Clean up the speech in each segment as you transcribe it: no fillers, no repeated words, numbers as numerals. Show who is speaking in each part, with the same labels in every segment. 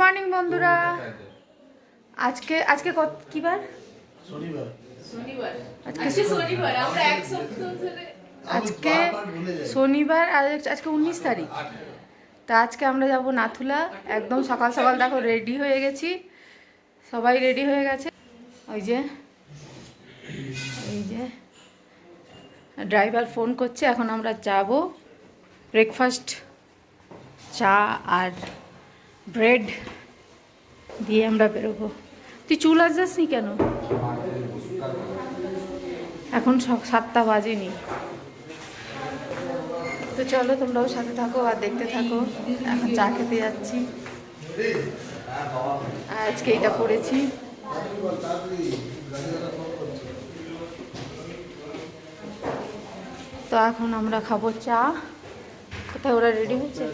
Speaker 1: Morning বন্ধুরা। আজকে আজকে কত কি বার?
Speaker 2: শনিবার।
Speaker 3: শনিবার
Speaker 1: আজকে
Speaker 3: আজকে শনিবার আমরা এক সপ্তাহ ধরে
Speaker 1: আজকে শনিবার আর আজকে 19 তারিখ। তা আজকে আমরা যাব নাথুলা। একদম সকাল সকাল দেখো রেডি হয়ে গেছি, সবাই রেডি হয়ে গেছে। ওই যে এই যে ড্রাইভার ফোন করছে, এখন আমরা যাব। ব্রেকফাস্ট চা আর ব্রেড দিয়ে আমরা বেরোবো। তুই চুল আসযাসনি কেন? এখন 7টা বাজেনি। তো চলো তোমরাও সাথে থাকো আর দেখতে থাকো। এখন চা খেতে যাচ্ছি। আর আজকে এটা পড়েছি। তো এখন আমরা খাবো চা। কোথায় ওরা রেডি হচ্ছে?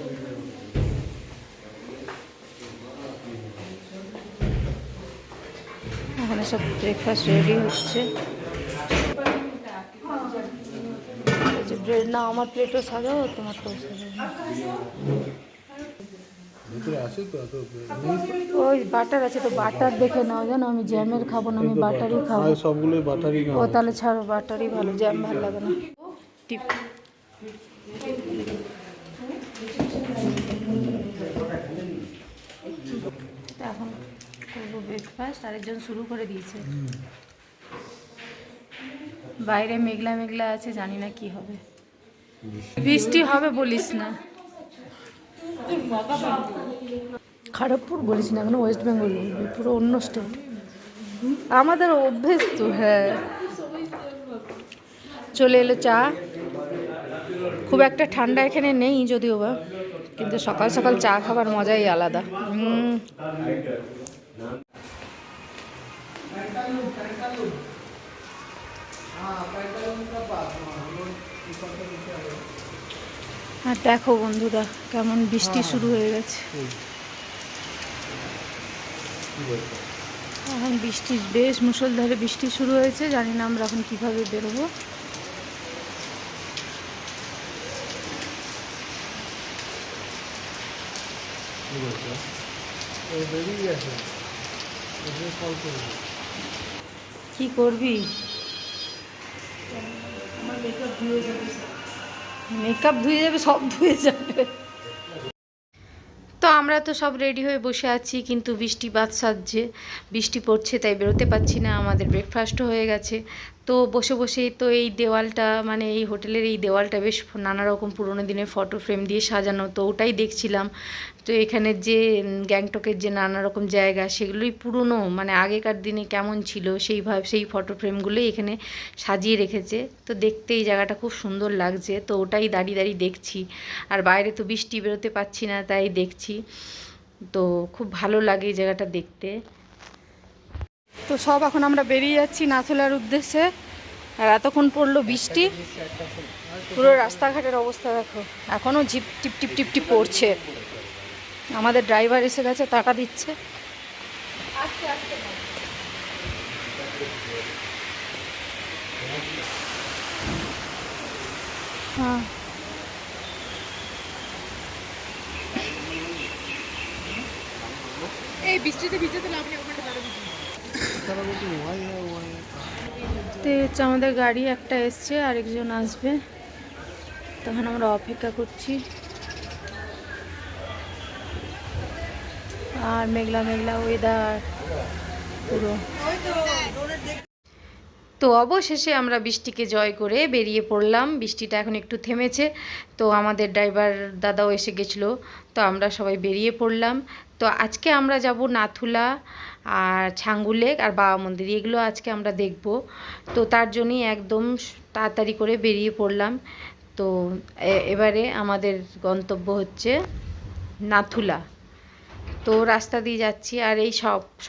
Speaker 1: এখানে সব ব্রেকফাস্ট রেডি হচ্ছে। ব্রেড না, আমার প্লেটও সাজাও, তোমারটাও সাজাও। ওই বাটার আছে তো, বাটার দেখে নাও। জানো আমি জ্যামের খাবো না, আমি বাটারই খাবো।
Speaker 2: সবগুলোই বাটারই।
Speaker 1: ও তাহলে ছাড়ো, বাটারই ভালো, জ্যাম ভালো লাগে না। টিপ এখন করবো ব্রেকফাস্ট। আরেকজন শুরু করে দিয়েছে। বাইরে মেঘলা মেঘলা আছে, জানি না কি হবে। বৃষ্টি হবে বলিস না। খড়গপুর বলিস না, এখনো ওয়েস্ট বেঙ্গল বলবি, পুরো অন্য স্টেট। আমাদের অভ্যেস তো। হ্যাঁ, চলে এলো চা। খুব একটা ঠান্ডা এখানে নেই যদিও বা, কিন্তু সকাল সকাল চা খাবার মজাই আলাদা। আর দেখো বন্ধুরা কেমন বৃষ্টি শুরু হয়ে গেছে। এখন বৃষ্টি বেশ মুষলধারে বৃষ্টি শুরু হয়েছে। জানি না আমরা এখন কিভাবে বেরোবো। কি করবি? মেকআপ ধুয়ে যাবে, সব ধুয়ে যাবে। তো আমরা তো সব রেডি হয়ে বসে আছি, কিন্তু বৃষ্টি বাদ সাজছে, বৃষ্টি পড়ছে, তাই বেরোতে পারছি না। আমাদের ব্রেকফাস্টও হয়ে গেছে। তো বসে বসেই তো এই দেওয়ালটা, মানে এই হোটেলের এই দেওয়ালটা বেশ নানা রকম পুরোনো দিনের ফটো ফ্রেম দিয়ে সাজানো, তো ওটাই দেখছিলাম। তো এখানে যে গ্যাংটকের যে নানা রকম জায়গা, সেগুলোই পুরনো, মানে আগেকার দিনে কেমন ছিল সেইভাবে সেই ফটো ফ্রেমগুলোই এখানে সাজিয়ে রেখেছে। তো দেখতে এই জায়গাটা খুব সুন্দর লাগছে, তো ওটাই দাঁড়িয়ে দাঁড়িয়ে দেখছি। আর বাইরে তো বৃষ্টি, বেরোতে পারছি না, তাই দেখছি। তো খুব ভালো লাগে এই জায়গাটা দেখতে। তো সব এখন আমরা বেরিয়ে যাচ্ছি নাথুলার উদ্দেশ্যে। আর এতক্ষণ পড়লো বৃষ্টি, পুরো রাস্তাঘাটের অবস্থা দেখো, এখনও ঝিপ টিপ টিপ টিপ টিপ পড়ছে। আমাদের ড্রাইভার এসে গেছে, টাকা দিচ্ছে। হ্যাঁ,
Speaker 3: এই বৃষ্টিতে ভিজে লাভ নেই, ওখানে
Speaker 1: তো হচ্ছে আমাদের গাড়ি একটা এসছে, আরেকজন আসবে, তখন আমরা অপেক্ষা করছি। আর মেঘলা মেঘলা ওয়েদার পুরো। তো অবশেষে আমরা বৃষ্টিকে জয় করে বেরিয়ে পড়লাম। বৃষ্টিটা এখন একটু থেমেছে। তো আমাদের ড্রাইভার দাদাও এসে গেছিলো, তো আমরা সবাই বেরিয়ে পড়লাম। তো আজকে আমরা যাব নাথুলা আর ছাঙ্গু লেক আর বাবা মন্দির, এগুলো আজকে আমরা দেখব। তো তার জন্যই একদম তাড়াতাড়ি করে বেরিয়ে পড়লাম। তো এবারে আমাদের গন্তব্য হচ্ছে নাথুলা। তো রাস্তা দিয়ে যাচ্ছি, আর এই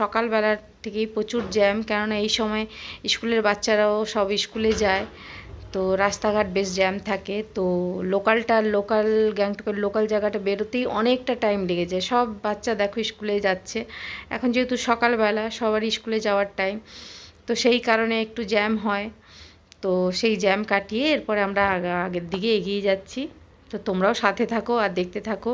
Speaker 1: সকালবেলার থেকেই প্রচুর জ্যাম, কেননা এই সময় স্কুলের বাচ্চারাও সব স্কুলে যায়, তো রাস্তাঘাট বেশ জ্যাম থাকে। তো লোকাল গ্যাংটকের লোকাল জায়গাটা বেরোতেই অনেকটা টাইম লেগে যায়। সব বাচ্চা দেখো স্কুলে যাচ্ছে, এখন যেহেতু সকালবেলা সবারই স্কুলে যাওয়ার টাইম, তো সেই কারণে একটু জ্যাম হয়। তো সেই জ্যাম কাটিয়ে এরপরে আমরা আগের দিকে এগিয়ে যাচ্ছি। তো তোমরাও সাথে থাকো আর দেখতে থাকো।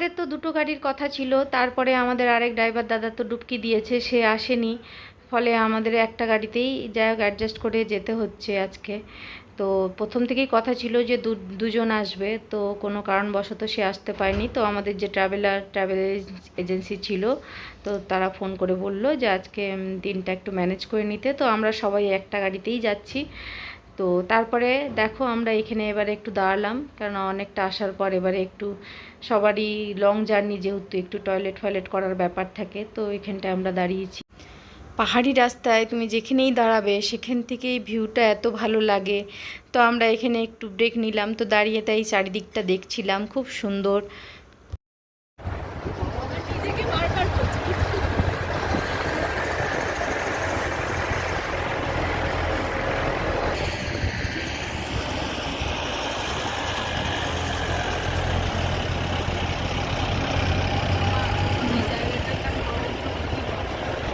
Speaker 1: আমাদের তো দুটো গাড়ির কথা ছিল, তারপরে আমাদের আরেক ড্রাইভার দাদা তো ডুবকি দিয়েছে, সে আসেনি, ফলে আমাদের একটা গাড়িতেই যাই হোক অ্যাডজাস্ট করে যেতে হচ্ছে আজকে। তো প্রথম থেকেই কথা ছিল যে দুজন আসবে, তো কোনো কারণবশত সে আসতে পারেনি। তো আমাদের যে ট্রাভেল এজেন্সি ছিল, তো তারা ফোন করে বলল যে আজকে দিনটা একটু ম্যানেজ করে নিতে। তো আমরা সবাই একটা গাড়িতেই যাচ্ছি। তো তারপরে দেখো আমরা এখানে এবারে একটু দাঁড়ালাম, কারণ অনেকটা আসার পর এবারে একটু সবারই লং জার্নি, যেহেতু একটু টয়লেট করার ব্যাপার থাকে, তো এখানটায় আমরা দাঁড়িয়েছি। পাহাড়ি রাস্তায় তুমি যেখানেই দাঁড়াবে সেখান থেকেই ভিউটা এত ভালো লাগে। তো আমরা এখানে একটু ব্রেক নিলাম, তো দাঁড়িয়ে তাই চারিদিকটা দেখছিলাম, খুব সুন্দর।
Speaker 3: নিজেকে বারবার করছি।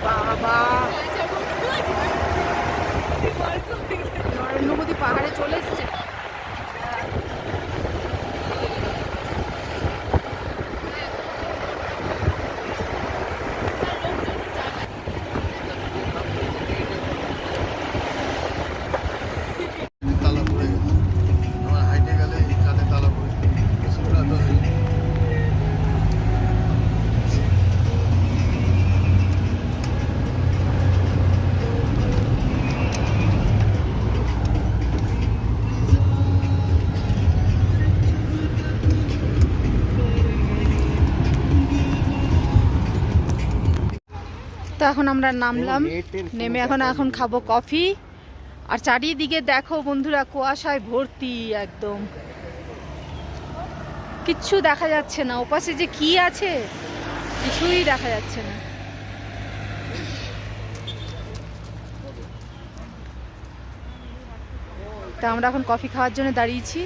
Speaker 1: বাবা, নরেন্দ্র মোদী পাহাড়ে চলে এসছে।
Speaker 2: তালা পড়ে গেছে। আমার হাইটে গেলে এই কানে তালা পড়ে গেছে। কিছুটা তো হয়নি।
Speaker 1: তো এখন আমরা নামলাম, নেমে এখন খাবো কফি। আর চারিদিকে দেখো বন্ধুরা, কুয়াশায় ভর্তি একদম, কিচ্ছু দেখা যাচ্ছে না। ওপাশে যে কি আছে কিছুই দেখা যাচ্ছে না। তা আমরা এখন কফি খাওয়ার জন্য দাঁড়িয়েছি।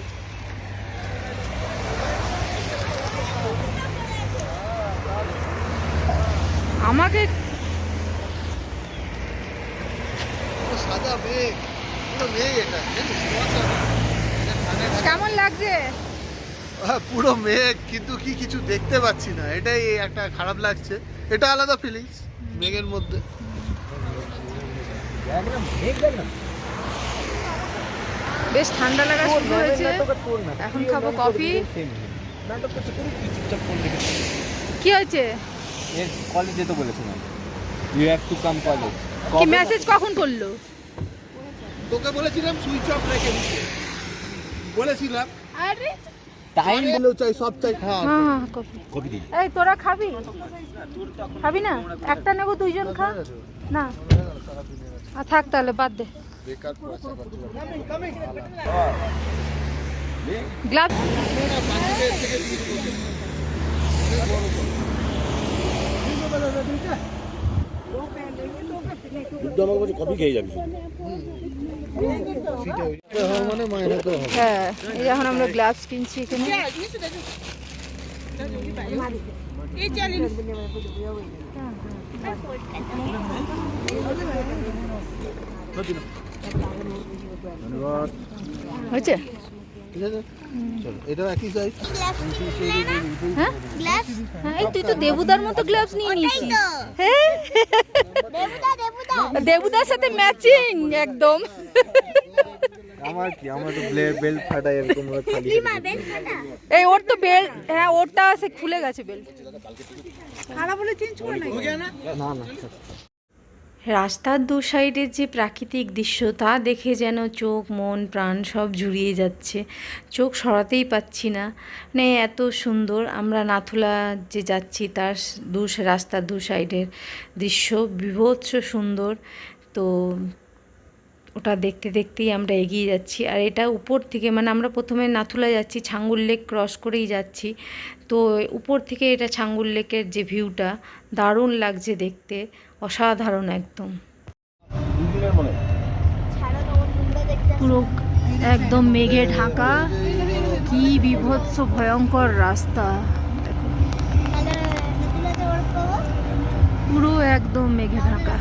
Speaker 1: আমাকে
Speaker 2: পুরো সাদা মেঘ, পুরো মেঘ এটা, জানিস? কুয়াশা না। এটা ধানে ঢাকা।
Speaker 1: কেমন লাগছে?
Speaker 2: পুরো মেঘ, কিন্তু কি কিছু দেখতে পাচ্ছি না, এটাই একটা খারাপ লাগছে। এটা আলাদা ফিলিংস মেঘের মধ্যে।
Speaker 1: বেশ ঠান্ডা লাগা শুরু হয়েছে। এখন খাবো কফি। কি হয়েছে?
Speaker 4: কলেজ যেতে বলেছিলাম, you have to come college.
Speaker 1: কি মেসেজ কখন করলো?
Speaker 2: তোকে বলেছিলাম সুইচ অফ রেখে দিতে, বলেছিলাম।
Speaker 3: আরে
Speaker 4: টাইম
Speaker 2: বলেও চাই, সব চাই। হ্যাঁ,
Speaker 1: হ্যাঁ কফি।
Speaker 4: কপি দিন।
Speaker 1: এই তোরা খাবি? খাবি না? একটা নেবো, দুইজন খা না। আর থাক তাহলে, বাদ দে।
Speaker 2: বেকার পয়সা খরচ হবে।
Speaker 1: গ্লাভস
Speaker 4: আমাকে বলছে কপি খেয়ে যাবি।
Speaker 2: মানে মায়ের তো হবে।
Speaker 1: হ্যাঁ, এই এখন আমরা গ্লাভস কিনছি এখানে।
Speaker 3: এই চ্যালেঞ্জ
Speaker 1: হয়েছে?
Speaker 2: ঠিক আছে, চলো, এটাও একই সাইজ।
Speaker 1: হ্যাঁ হ্যাঁ, এই তুই তো দেবুদার মতো গ্লাভস নিয়ে নিয়েছিস। হ্যাঁ, দেবুদার সাথে ম্যাচিং একদম।
Speaker 2: আমার কি, আমার তো বেল্ট ফাটা এরকম খালি।
Speaker 1: এই ওর তো বেল্ট, হ্যাঁ ওরটা সে খুলে গেছে বেল্ট।
Speaker 2: না না,
Speaker 1: রাস্তার দু সাইডের যে প্রাকৃতিক দৃশ্য, তা দেখে যেন চোখ মন প্রাণ সব জুড়িয়ে যাচ্ছে, চোখ সরাতেই পাচ্ছি না। মানে এত সুন্দর। আমরা নাথুলা যে যাচ্ছি তার রাস্তার দু সাইডের দৃশ্য বীভৎস সুন্দর। তো ওটা দেখতে দেখতেই আমরা এগিয়ে যাচ্ছি। আর এটা উপর থেকে, মানে আমরা প্রথমে নাথুলা যাচ্ছি, ছাঙ্গুর লেক ক্রস করেই যাচ্ছি। তো উপর থেকে এটা ছাঙ্গুর লেকের যে ভিউটা দারুণ লাগছে দেখতে, অসাধারণ একদম। পুরো একদম মেঘে ঢাকা, কি বিভৎস ভয়ঙ্কর রাস্তা, পুরো একদম মেঘে ঢাকা।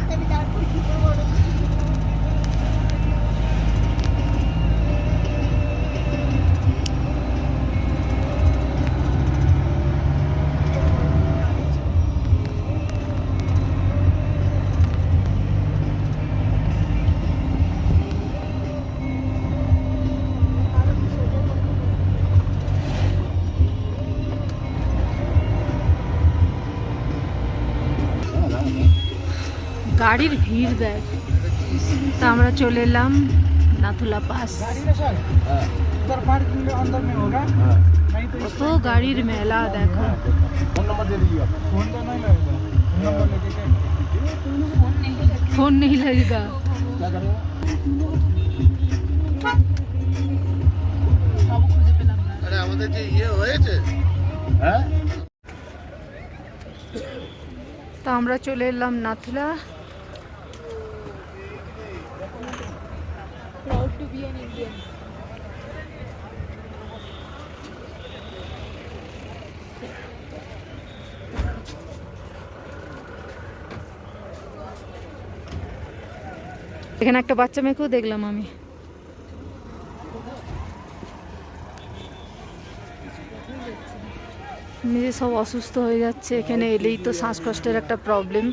Speaker 1: গাড়ির ভিড় দেখ। তা আমরা চলে এলাম নাথুলা পাস। কত গাড়ির মেলা দেখো। ফোন নেই লাগেগা।
Speaker 2: আরে আমাদের যে ইয়ে হয়েছে,
Speaker 4: হ্যাঁ
Speaker 1: তো আমরা চলে এলাম Nathula.
Speaker 3: Proud to be an Indian.
Speaker 1: এখানে একটা বাচ্চা মেয়েকেও দেখলাম আমি। নিজে সব অসুস্থ হয়ে যাচ্ছে এখানে এলেই, তো শ্বাসকষ্টের একটা প্রবলেম।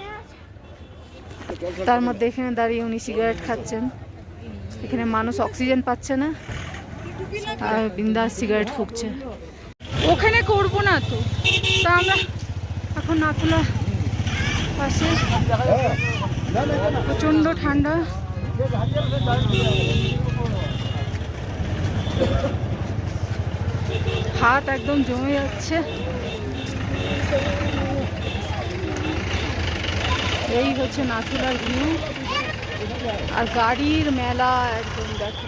Speaker 1: তার মধ্যে এখানে দাঁড়িয়ে উনি সিগারেট খাচ্ছেন। এখানে মানুষ অক্সিজেন পাচ্ছে না আর বিন্দাস সিগারেট ফুঁকছে। ওখানে করবো না তো। তা আমরা এখন নাথুলা পাশে, প্রচণ্ড ঠান্ডা। হাত একদম জমে যাচ্ছে। এই হচ্ছে নাথুলার ভিউ, আর গাড়ির মেলা একদম দেখো।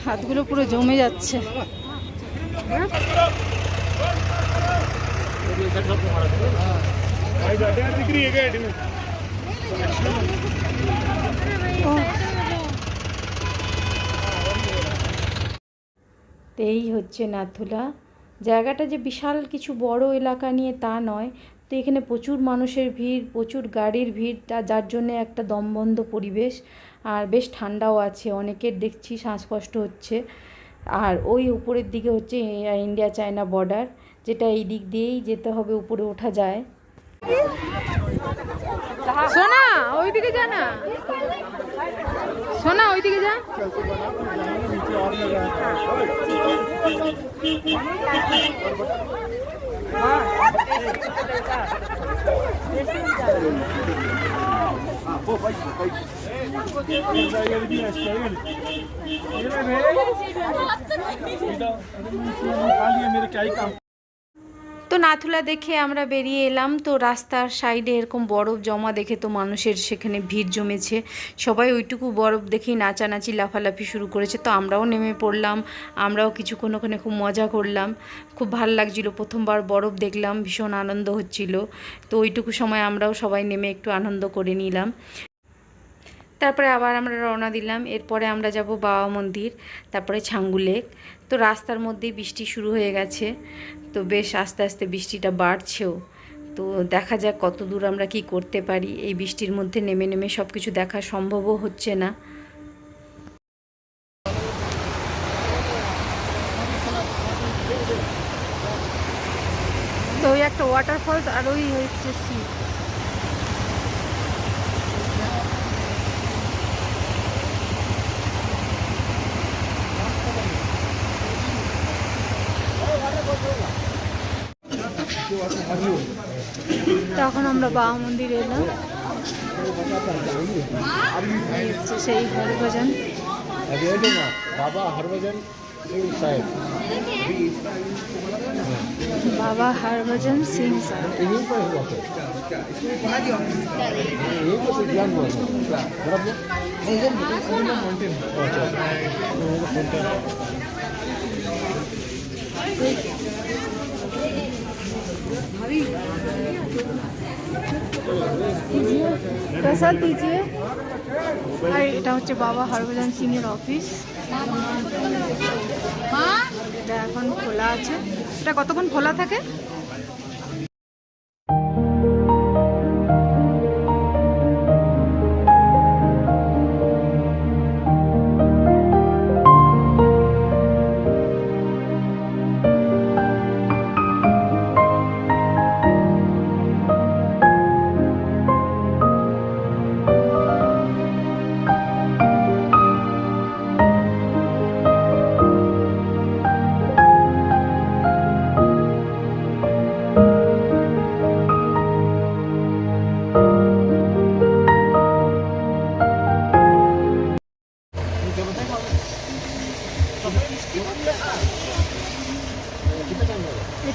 Speaker 1: হাতগুলো পুরো জমে যাচ্ছে। তো এই হচ্ছে নাথুলা। জায়গাটা যে বিশাল কিছু বড় এলাকা নিয়ে তা নয়, তো এখানে প্রচুর মানুষের ভিড়, প্রচুর গাড়ির ভিড়, যার জন্য একটা দমবন্ধ পরিবেশ। আর বেশ ঠান্ডাও আছে, অনেকের দেখছি শ্বাসকষ্ট হচ্ছে। আর ওই উপরের দিকে হচ্ছে ইন্ডিয়া চায়না বর্ডার, যেটা এই দিক দিয়েই যেতে হবে, উপরে ওঠা যায়। সোনা ওইদিকে যা না, সোনা ওইদিকে যা। তো নাথুলা দেখে আমরা বেরিয়ে এলাম। তো রাস্তার সাইডে এরকম বরফ জমা দেখে তো মানুষের সেখানে ভিড় জমেছে। সবাই ওইটুকু বরফ দেখেই নাচানাচি লাফালাফি শুরু করেছে। তো আমরাও নেমে পড়লাম, আমরাও কিছুক্ষণ ওখানে খুব মজা করলাম। খুব ভাল লাগছিল, প্রথমবার বরফ দেখলাম, ভীষণ আনন্দ হচ্ছিল। তো ওইটুকু সময় আমরাও সবাই নেমে একটু আনন্দ করে নিলাম। তারপরে আবার আমরা রওনা দিলাম। এরপরে আমরা যাব বাবা মন্দির, তারপরে ছাঙ্গু লেক। তো রাস্তার মধ্যেই বৃষ্টি শুরু হয়ে গেছে, তো বেশ আস্তে আস্তে বৃষ্টিটা বাড়ছেও। তো দেখা যাক কত দূর আমরা কি করতে পারি। এই বৃষ্টির মধ্যে নেমে নেমে সব কিছু দেখা সম্ভবও হচ্ছে না। তো ওই একটা ওয়াটারফলস আর ওই হচ্ছে সি। তখন আমরা বাবা মন্দির এলাম। সেই হরভজন,
Speaker 4: বাবা হরভজন সিং সাহেব,
Speaker 1: बाबा हरभजन सिंह साहब।
Speaker 4: यहीं पर हुआ था, यहीं पर से ज्ञान हुआ था बराबर।
Speaker 1: प्रसाद दीजिए। আর এটা হচ্ছে বাবা হরভজন সিং এর অফিস। এটা এখন খোলা আছে। এটা কতক্ষণ খোলা থাকে?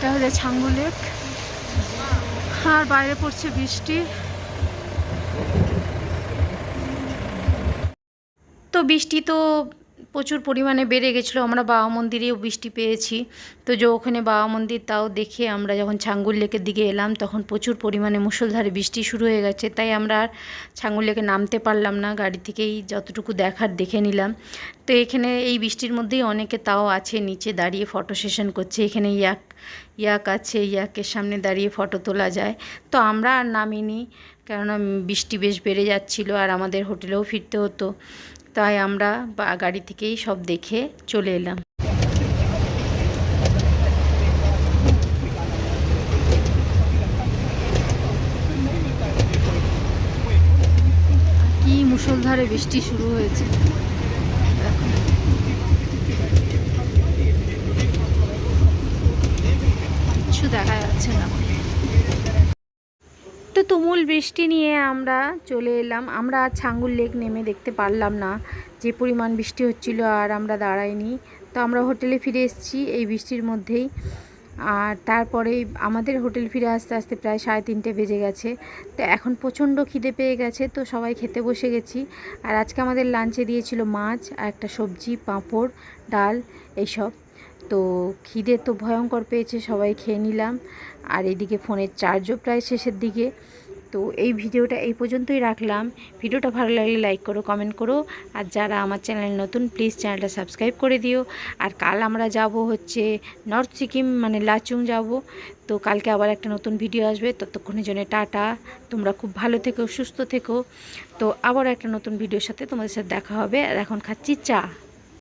Speaker 1: এটা হচ্ছে ছাঙ্গু লেক, আর বাইরে পড়ছে বৃষ্টি। তো বৃষ্টি তো প্রচুর পরিমাণে বেড়ে গেছিলো, আমরা বাবা মন্দিরেও বৃষ্টি পেয়েছি। তো যে ওখানে বাবা মন্দির তাও দেখে আমরা যখন ছাঙ্গুর লেকের দিকে এলাম তখন প্রচুর পরিমাণে মুষলধারে বৃষ্টি শুরু হয়ে গেছে, তাই আমরা আর ছাঙ্গুর লেকে নামতে পারলাম না, গাড়ি থেকেই যতটুকু দেখার দেখে নিলাম। তো এখানে এই বৃষ্টির মধ্যেই অনেকে তাও আছে নিচে দাঁড়িয়ে ফটো সেশন করছে। এখানে ইয়াক আছে, ইয়াকের সামনে দাঁড়িয়ে ফটো তোলা যায়। তো আমরা আর নামিনি, কেননা বৃষ্টি বেশ বেড়ে যাচ্ছিলো আর আমাদের হোটেলেও ফিরতে হতো, তাই আমরা গাড়ি থেকেই সব দেখে চলে এলাম। কি মুষলধারে বৃষ্টি শুরু হয়েছে, কিছু দেখা যাচ্ছে না। তো তুমুল বৃষ্টি নিয়ে আমরা চলে এলাম। আমরা আর ছাঙ্গুর লেক নেমে দেখতে পারলাম না, যে পরিমাণ বৃষ্টি হচ্ছিল, আর আমরা দাঁড়াইনি। তো আমরা হোটেলে ফিরে এসেছি এই বৃষ্টির মধ্যেই। আর তারপরে আমাদের হোটেল ফিরে আসতে আসতে প্রায় 3:30 বেজে গেছে। তো এখন প্রচণ্ড খিদে পেয়ে গেছে, তো সবাই খেতে বসে গেছি। আর আজকে আমাদের লাঞ্চে দিয়েছিল মাছ আর একটা সবজি, পাঁপড়, ডাল এইসব। তো খিদে তো ভয়ঙ্কর পেয়েছে, সবাই খেয়ে নিলাম। আর এদিকে ফোনের চার্জও প্রায় শেষের দিকে। তো এই ভিডিওটা এই পর্যন্তই রাখলাম। ভিডিওটা ভালো লাগলে লাইক করো, কমেন্ট করো, আর যারা আমার চ্যানেল নতুন প্লিজ চ্যানেলটা সাবস্ক্রাইব করে দিও। আর কাল আমরা যাব হচ্ছে নর্থ সিকিম, মানে লাচুং যাব। তো কালকে আবার একটা নতুন ভিডিও আসবে, ততক্ষণের জন্য টাটা। তোমরা খুব ভালো থেকো, সুস্থ থেকো। তো আবার একটা নতুন ভিডিওর সাথে তোমাদের সাথে দেখা হবে। আর এখন খাচ্ছি চা।